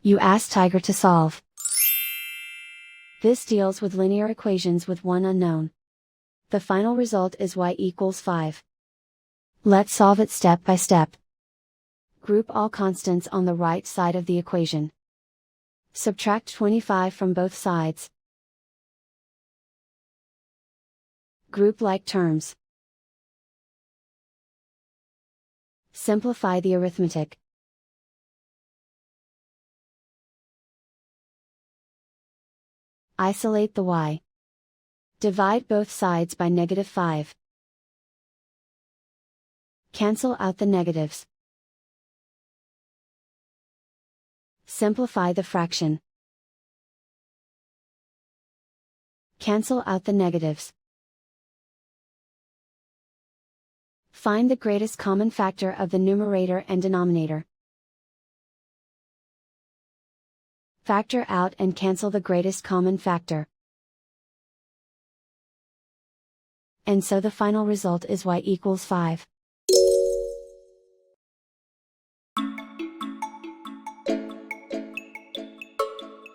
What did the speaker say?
You ask Tiger to solve. This deals with linear equations with one unknown. The final result is y equals 5. Let's solve it step by step. Group all constants on the right side of the equation. Subtract 25 from both sides. Group like terms. Simplify the arithmetic. Isolate the y. Divide both sides by -5. Cancel out the negatives. Simplify the fraction. Cancel out the negatives. Find the greatest common factor of the numerator and denominator. Factor out and cancel the greatest common factor. And so the final result is y equals 5.